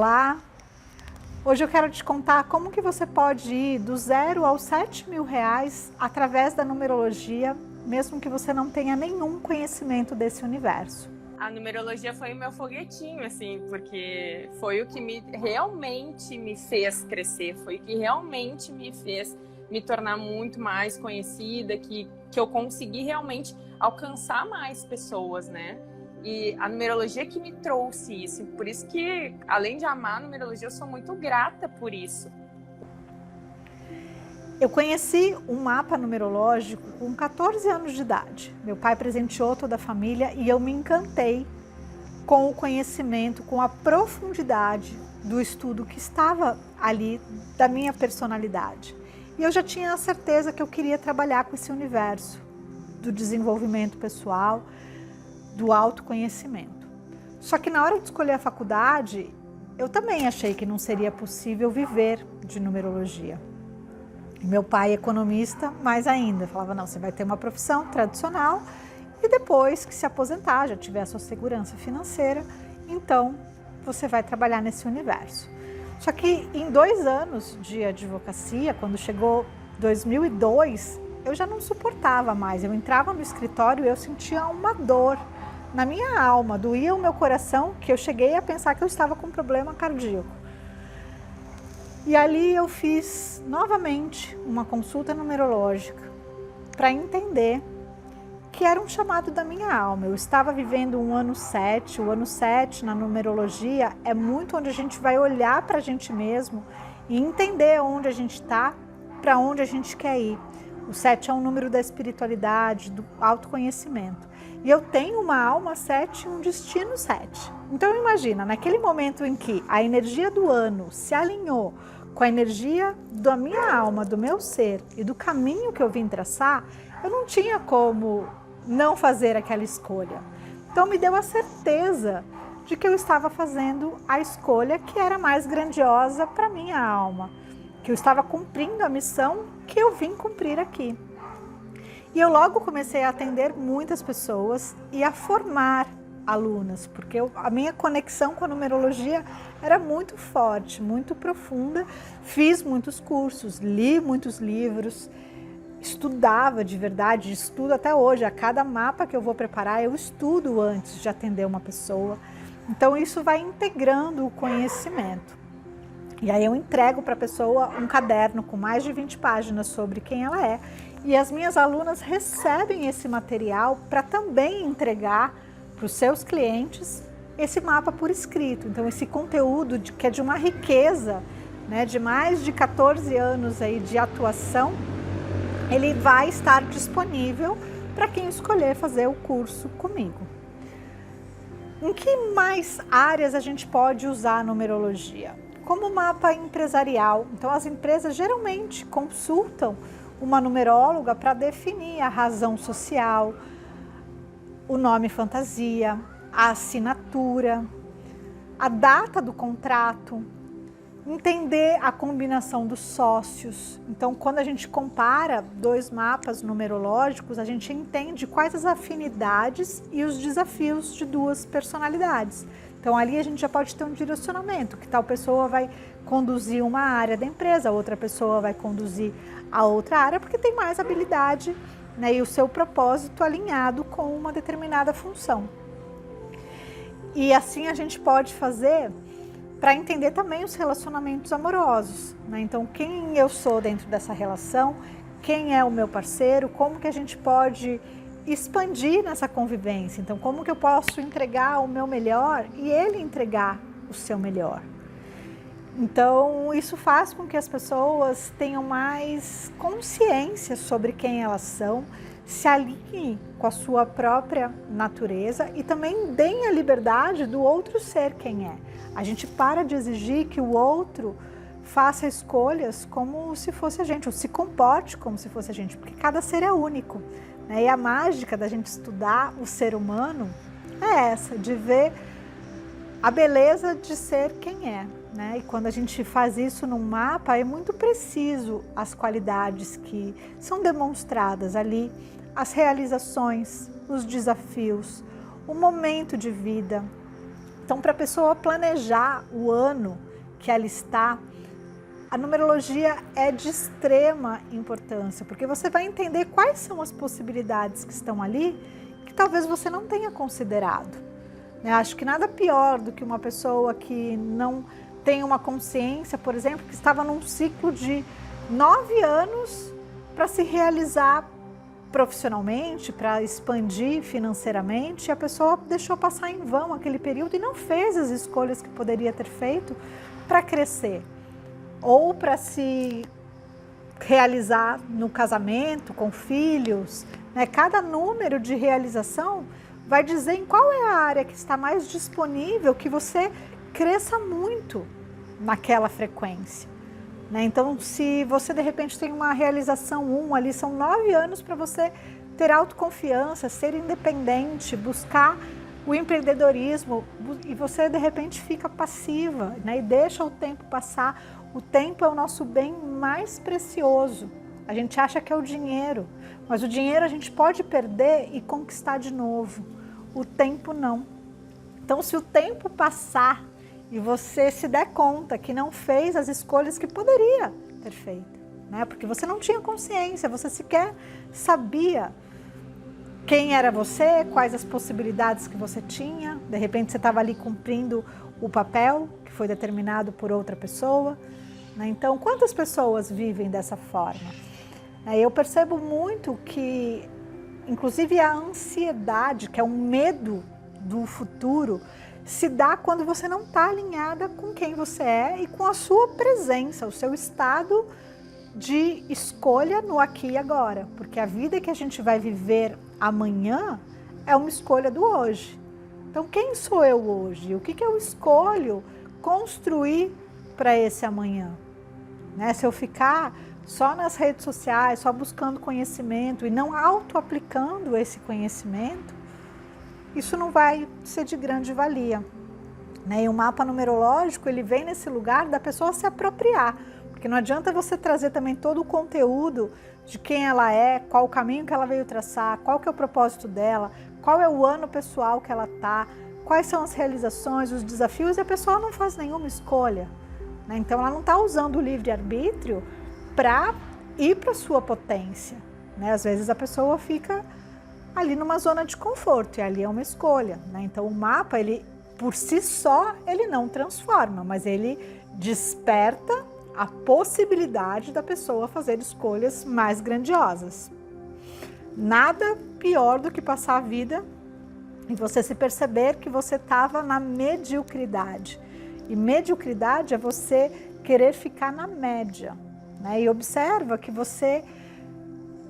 Olá, hoje eu quero te contar como que você pode ir do 0 aos 7 mil reais através da numerologia, mesmo que você não tenha nenhum conhecimento desse universo. A numerologia foi o meu foguetinho, assim, porque foi o que realmente me fez crescer, foi o que realmente me fez me tornar muito mais conhecida, que eu consegui realmente alcançar mais pessoas, né? E a numerologia que me trouxe isso, por isso que, além de amar a numerologia, eu sou muito grata por isso. Eu conheci um mapa numerológico com 14 anos de idade. Meu pai presenteou toda a família e eu me encantei com o conhecimento, com a profundidade do estudo que estava ali da minha personalidade. E eu já tinha a certeza que eu queria trabalhar com esse universo do desenvolvimento pessoal, do autoconhecimento. Só que na hora de escolher a faculdade, eu também achei que não seria possível viver de numerologia. Meu pai, economista, mais ainda, falava, não, você vai ter uma profissão tradicional e depois que se aposentar, já tiver a sua segurança financeira, então você vai trabalhar nesse universo. Só que em 2 anos de advocacia, quando chegou 2002, eu já não suportava mais. Eu entrava no escritório e eu sentia uma dor na minha alma, doía o meu coração, que eu cheguei a pensar que eu estava com um problema cardíaco. E ali eu fiz novamente uma consulta numerológica para entender que era um chamado da minha alma. Eu estava vivendo um ano 7, o ano 7 na numerologia é muito onde a gente vai olhar para a gente mesmo e entender onde a gente está, para onde a gente quer ir. O 7 é um número da espiritualidade, do autoconhecimento. E eu tenho uma alma 7 e um destino 7. Então imagina, naquele momento em que a energia do ano se alinhou com a energia da minha alma, do meu ser e do caminho que eu vim traçar, eu não tinha como não fazer aquela escolha. Então me deu a certeza de que eu estava fazendo a escolha que era mais grandiosa para minha alma, que eu estava cumprindo a missão que eu vim cumprir aqui. E eu logo comecei a atender muitas pessoas e a formar alunas, porque a minha conexão com a numerologia era muito forte, muito profunda. Fiz muitos cursos, li muitos livros, estudava de verdade, estudo até hoje. A cada mapa que eu vou preparar, eu estudo antes de atender uma pessoa. Então isso vai integrando o conhecimento. E aí eu entrego para a pessoa um caderno com mais de 20 páginas sobre quem ela é. E as minhas alunas recebem esse material para também entregar para os seus clientes esse mapa por escrito. Então esse conteúdo que é de uma riqueza, né, de mais de 14 anos aí de atuação, ele vai estar disponível para quem escolher fazer o curso comigo. Em que mais áreas a gente pode usar a numerologia? Como mapa empresarial. Então as empresas geralmente consultam uma numeróloga para definir a razão social, o nome fantasia, a assinatura, a data do contrato, entender a combinação dos sócios. Então, quando a gente compara 2 mapas numerológicos, a gente entende quais as afinidades e os desafios de 2 personalidades. Então, ali a gente já pode ter um direcionamento, que tal pessoa vai conduzir uma área da empresa, outra pessoa vai conduzir a outra área, porque tem mais habilidade, né, e o seu propósito alinhado com uma determinada função. E assim a gente pode fazer para entender também os relacionamentos amorosos, né? Então, quem eu sou dentro dessa relação, quem é o meu parceiro, como que a gente pode expandir nessa convivência. Então, como que eu posso entregar o meu melhor e ele entregar o seu melhor. Então, isso faz com que as pessoas tenham mais consciência sobre quem elas são, se alinhem com a sua própria natureza e também deem a liberdade do outro ser quem é. A gente para de exigir que o outro faça escolhas como se fosse a gente, ou se comporte como se fosse a gente, porque cada ser é único, né? E a mágica da gente estudar o ser humano é essa, de ver a beleza de ser quem é, né? E quando a gente faz isso num mapa, é muito preciso as qualidades que são demonstradas ali, as realizações, os desafios, o momento de vida, Então, para a pessoa planejar o ano que ela está, a numerologia é de extrema importância, porque você vai entender quais são as possibilidades que estão ali, que talvez você não tenha considerado. Acho que nada pior do que uma pessoa que não tem uma consciência, por exemplo, que estava num ciclo de 9 anos para se realizar profissionalmente, para expandir financeiramente, e a pessoa deixou passar em vão aquele período e não fez as escolhas que poderia ter feito para crescer ou para se realizar no casamento, com filhos. Cada número de realização vai dizer em qual é a área que está mais disponível que você cresça muito naquela frequência. Então, se você de repente tem uma realização 1, ali são 9 anos para você ter autoconfiança, ser independente, buscar o empreendedorismo, e você de repente fica passiva, e deixa o tempo passar. O tempo é o nosso bem mais precioso. A gente acha que é o dinheiro, mas o dinheiro a gente pode perder e conquistar de novo. O tempo não. Então, se o tempo passar e você se der conta que não fez as escolhas que poderia ter feito, porque você não tinha consciência, você sequer sabia quem era você, quais as possibilidades que você tinha. De repente você estava ali cumprindo o papel que foi determinado por outra pessoa. Então, quantas pessoas vivem dessa forma? Eu percebo muito que, inclusive, a ansiedade, que é um medo do futuro, se dá quando você não está alinhada com quem você é e com a sua presença, o seu estado de escolha no aqui e agora. Porque a vida que a gente vai viver amanhã é uma escolha do hoje. Então, quem sou eu hoje? O que eu escolho construir para esse amanhã? Se eu ficar só nas redes sociais, só buscando conhecimento e não auto-aplicando esse conhecimento, isso não vai ser de grande valia. E o mapa numerológico, ele vem nesse lugar da pessoa se apropriar, porque não adianta você trazer também todo o conteúdo de quem ela é, qual o caminho que ela veio traçar, qual que é o propósito dela, qual é o ano pessoal que ela está, quais são as realizações, os desafios, e a pessoa não faz nenhuma escolha. Então, ela não está usando o livre-arbítrio para ir para a sua potência. Às vezes, a pessoa fica ali numa zona de conforto, e ali é uma escolha. Então, o mapa, ele por si só, ele não transforma, mas ele desperta a possibilidade da pessoa fazer escolhas mais grandiosas. Nada pior do que passar a vida e você se perceber que você estava na mediocridade. E mediocridade é você querer ficar na média. E observa que você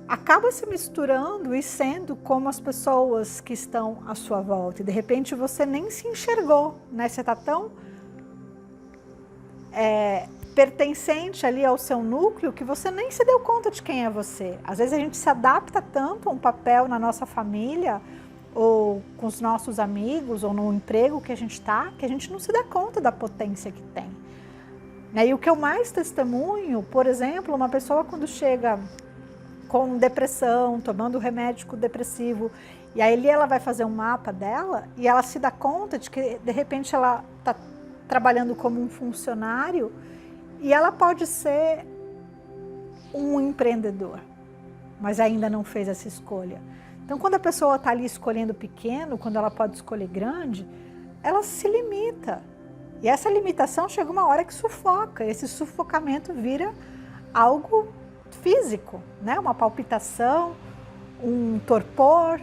acaba se misturando e sendo como as pessoas que estão à sua volta. E de repente você nem se enxergou. Você está tão pertencente ali ao seu núcleo que você nem se deu conta de quem é você. Às vezes a gente se adapta tanto a um papel na nossa família, ou com os nossos amigos, ou no emprego que a gente está, que a gente não se dá conta da potência que tem. E o que eu mais testemunho, por exemplo, uma pessoa quando chega com depressão, tomando remédio depressivo, e aí ela vai fazer um mapa dela, e ela se dá conta de que, de repente, ela está trabalhando como um funcionário, e ela pode ser um empreendedor, mas ainda não fez essa escolha. Então, quando a pessoa está ali escolhendo pequeno, quando ela pode escolher grande, ela se limita. E essa limitação chega uma hora que sufoca. Esse sufocamento vira algo físico, uma palpitação, um torpor,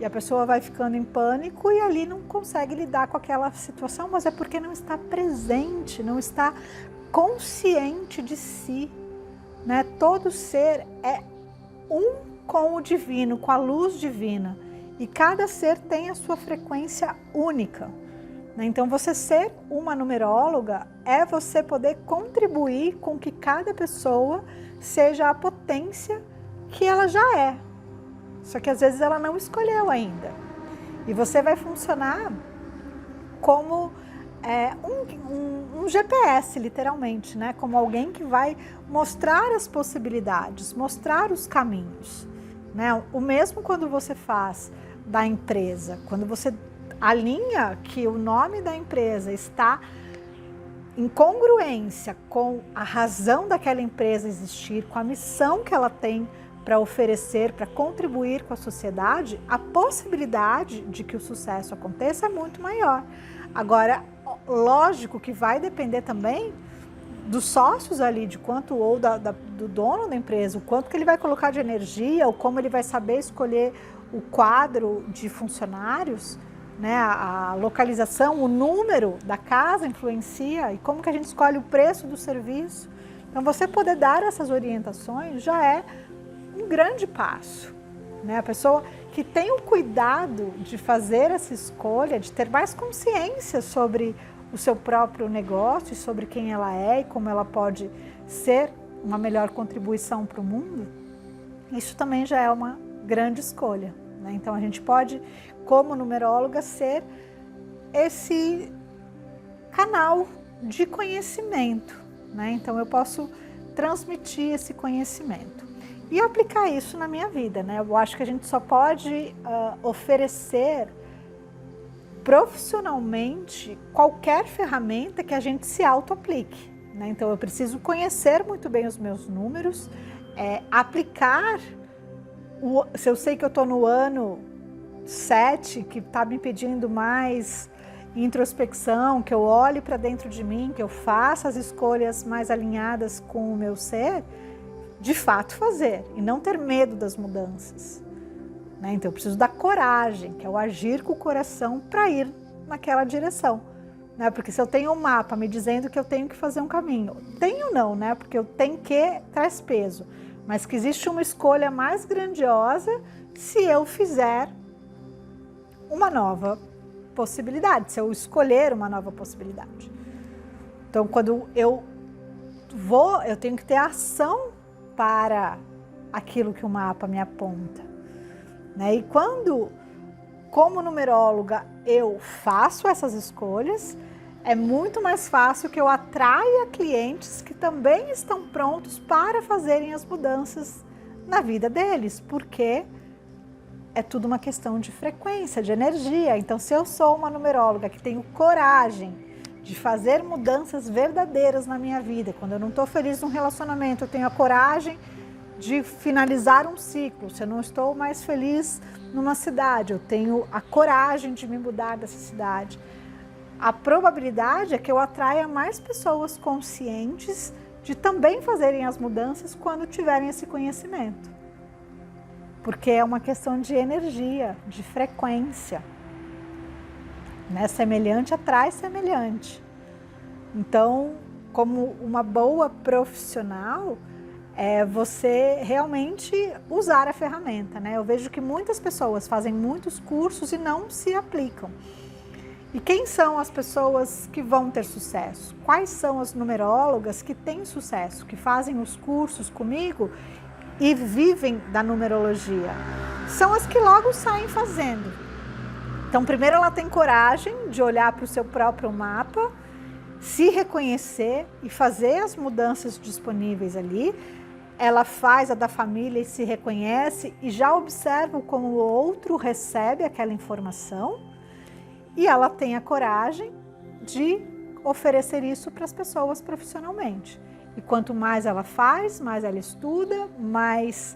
e a pessoa vai ficando em pânico e ali não consegue lidar com aquela situação, mas é porque não está presente, não está consciente de si. Todo ser é um com o divino, com a luz divina. E cada ser tem a sua frequência única. Então, você ser uma numeróloga é você poder contribuir com que cada pessoa seja a potência que ela já é. Só que às vezes ela não escolheu ainda. E você vai funcionar como um GPS, literalmente, como alguém que vai mostrar as possibilidades, mostrar os caminhos. O mesmo quando você faz da empresa, quando você a linha que o nome da empresa está em congruência com a razão daquela empresa existir, com a missão que ela tem para oferecer, para contribuir com a sociedade, a possibilidade de que o sucesso aconteça é muito maior. Agora, lógico que vai depender também dos sócios ali, de quanto, ou do dono da empresa, o quanto que ele vai colocar de energia, ou como ele vai saber escolher o quadro de funcionários, né? A localização, o número da casa influencia, e como que a gente escolhe o preço do serviço. Então, você poder dar essas orientações já é um grande passo, né? A pessoa que tem o cuidado de fazer essa escolha, de ter mais consciência sobre o seu próprio negócio, sobre quem ela é e como ela pode ser uma melhor contribuição para o mundo, isso também já é uma grande escolha, né? Então a gente pode, como numeróloga, ser esse canal de conhecimento, né? Então eu posso transmitir esse conhecimento e aplicar isso na minha vida, né? Eu acho que a gente só pode oferecer profissionalmente qualquer ferramenta que a gente se auto-aplique, né? Então eu preciso conhecer muito bem os meus números, aplicar, se eu sei que eu estou no ano 7, que está me pedindo mais introspecção, que eu olhe para dentro de mim, que eu faça as escolhas mais alinhadas com o meu ser, de fato fazer e não ter medo das mudanças, né? Então eu preciso da coragem, que é o agir com o coração para ir naquela direção, né? Porque se eu tenho um mapa me dizendo que eu tenho que fazer um caminho, tenho não, né? Porque eu tenho que traz peso, mas que existe uma escolha mais grandiosa se eu fizer uma nova possibilidade, se eu escolher uma nova possibilidade. Então quando eu tenho que ter ação para aquilo que o mapa me aponta, né? E quando, como numeróloga, eu faço essas escolhas, é muito mais fácil que eu atraia clientes que também estão prontos para fazerem as mudanças na vida deles, porque é tudo uma questão de frequência, de energia. Então, se eu sou uma numeróloga que tenho coragem de fazer mudanças verdadeiras na minha vida, quando eu não estou feliz num relacionamento, eu tenho a coragem de finalizar um ciclo. Se eu não estou mais feliz numa cidade, eu tenho a coragem de me mudar dessa cidade. A probabilidade é que eu atraia mais pessoas conscientes de também fazerem as mudanças quando tiverem esse conhecimento. Porque é uma questão de energia, de frequência, né? Semelhante atrai semelhante. Então, como uma boa profissional, você realmente usar a ferramenta, né? Eu vejo que muitas pessoas fazem muitos cursos e não se aplicam. E quem são as pessoas que vão ter sucesso? Quais são as numerólogas que têm sucesso, que fazem os cursos comigo e vivem da numerologia? São as que logo saem fazendo. Então, primeiro ela tem coragem de olhar para o seu próprio mapa, se reconhecer e fazer as mudanças disponíveis ali. Ela faz a da família e se reconhece e já observa como o outro recebe aquela informação. E ela tem a coragem de oferecer isso para as pessoas profissionalmente. E quanto mais ela faz, mais ela estuda, mais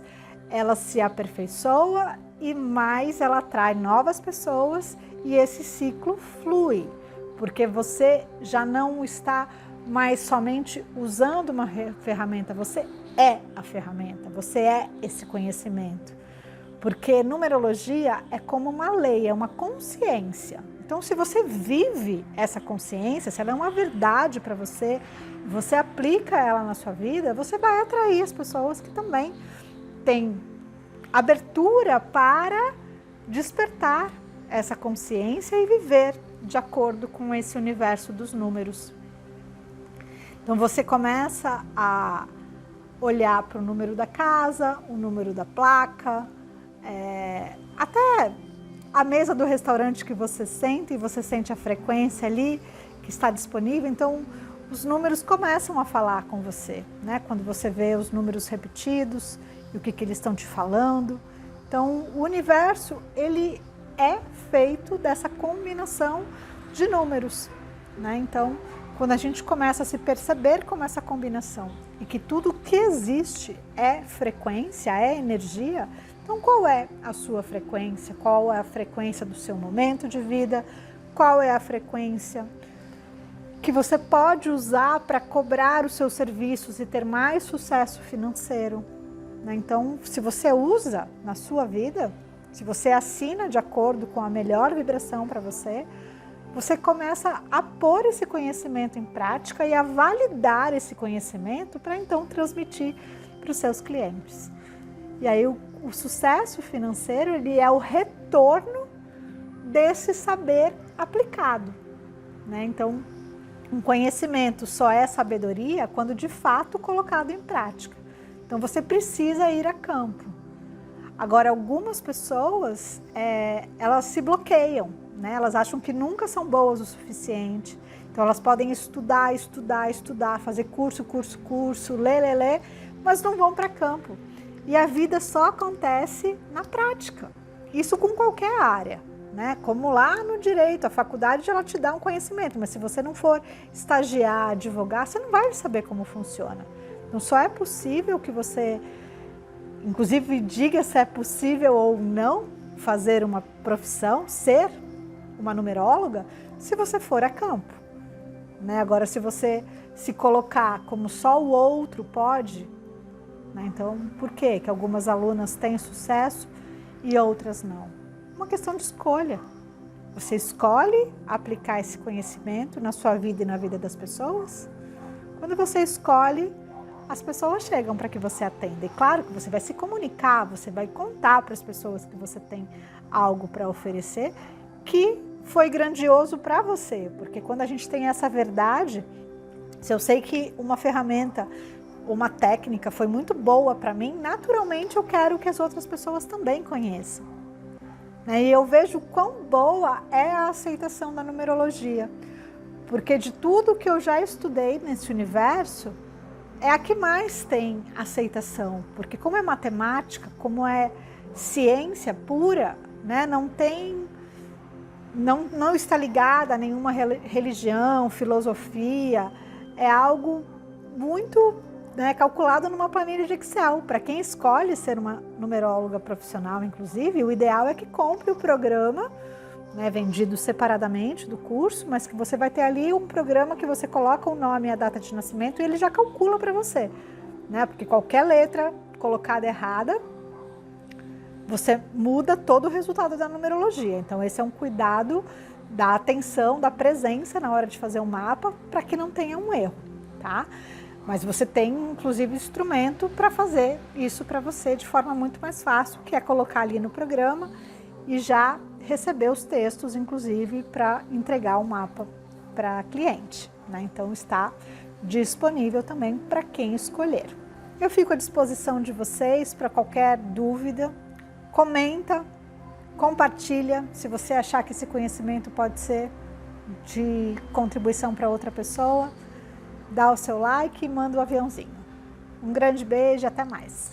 ela se aperfeiçoa e mais ela atrai novas pessoas e esse ciclo flui. Porque você já não está mais somente usando uma ferramenta, você é a ferramenta, você é esse conhecimento. Porque numerologia é como uma lei, é uma consciência. Então, se você vive essa consciência, se ela é uma verdade para você, você aplica ela na sua vida, você vai atrair as pessoas que também têm abertura para despertar essa consciência e viver de acordo com esse universo dos números. Então, você começa a olhar para o número da casa, o número da placa, até a mesa do restaurante que você sente, e você sente a frequência ali que está disponível. Então, os números começam a falar com você, né? Quando você vê os números repetidos e o que eles estão te falando. Então, o universo, ele é feito dessa combinação de números, né? Então, quando a gente começa a se perceber como essa combinação e que tudo que existe é frequência, é energia, então qual é a sua frequência? Qual é a frequência do seu momento de vida? Qual é a frequência que você pode usar para cobrar os seus serviços e ter mais sucesso financeiro, né? Então, se você usa na sua vida, se você assina de acordo com a melhor vibração para você, você começa a pôr esse conhecimento em prática e a validar esse conhecimento para então transmitir para os seus clientes. E aí o sucesso financeiro, ele é o retorno desse saber aplicado, né? Então, um conhecimento só é sabedoria quando de fato colocado em prática. Então você precisa ir a campo. Agora, algumas pessoas, elas se bloqueiam, né? Elas acham que nunca são boas o suficiente. Então elas podem estudar, fazer curso, ler, mas não vão para campo. E a vida só acontece na prática. Isso com qualquer área, né? Como lá no direito, a faculdade ela te dá um conhecimento, mas se você não for estagiar, advogar, você não vai saber como funciona. Então só é possível que você, inclusive, diga se é possível ou não fazer uma profissão, ser uma numeróloga, se você for a campo, né? Agora, se você se colocar como só o outro pode, né? Então, por que algumas alunas têm sucesso e outras não? Uma questão de escolha. Você escolhe aplicar esse conhecimento na sua vida e na vida das pessoas. Quando você escolhe, as pessoas chegam para que você atenda. E claro que você vai se comunicar, você vai contar para as pessoas que você tem algo para oferecer que foi grandioso para você. Porque quando a gente tem essa verdade, se eu sei que uma ferramenta, uma técnica foi muito boa para mim, naturalmente eu quero que as outras pessoas também conheçam. E eu vejo quão boa é a aceitação da numerologia, porque de tudo que eu já estudei nesse universo, é a que mais tem aceitação, porque como é matemática, como é ciência pura, né, não está ligada a nenhuma religião, filosofia, é algo muito, né, calculado numa planilha de Excel. Para quem escolhe ser uma numeróloga profissional, inclusive, o ideal é que compre o programa, né, vendido separadamente do curso, mas que você vai ter ali um programa que você coloca o nome e a data de nascimento e ele já calcula para você, né? Porque qualquer letra colocada errada, você muda todo o resultado da numerologia. Então esse é um cuidado da atenção, da presença na hora de fazer o mapa, para que não tenha um erro, tá? Mas você tem, inclusive, instrumento para fazer isso para você de forma muito mais fácil, que é colocar ali no programa e já receber os textos, inclusive, para entregar o mapa para cliente, né? Então está disponível também para quem escolher. Eu fico à disposição de vocês para qualquer dúvida. Comenta, compartilha, se você achar que esse conhecimento pode ser de contribuição para outra pessoa. Dá o seu like e manda o aviãozinho. Um grande beijo e até mais.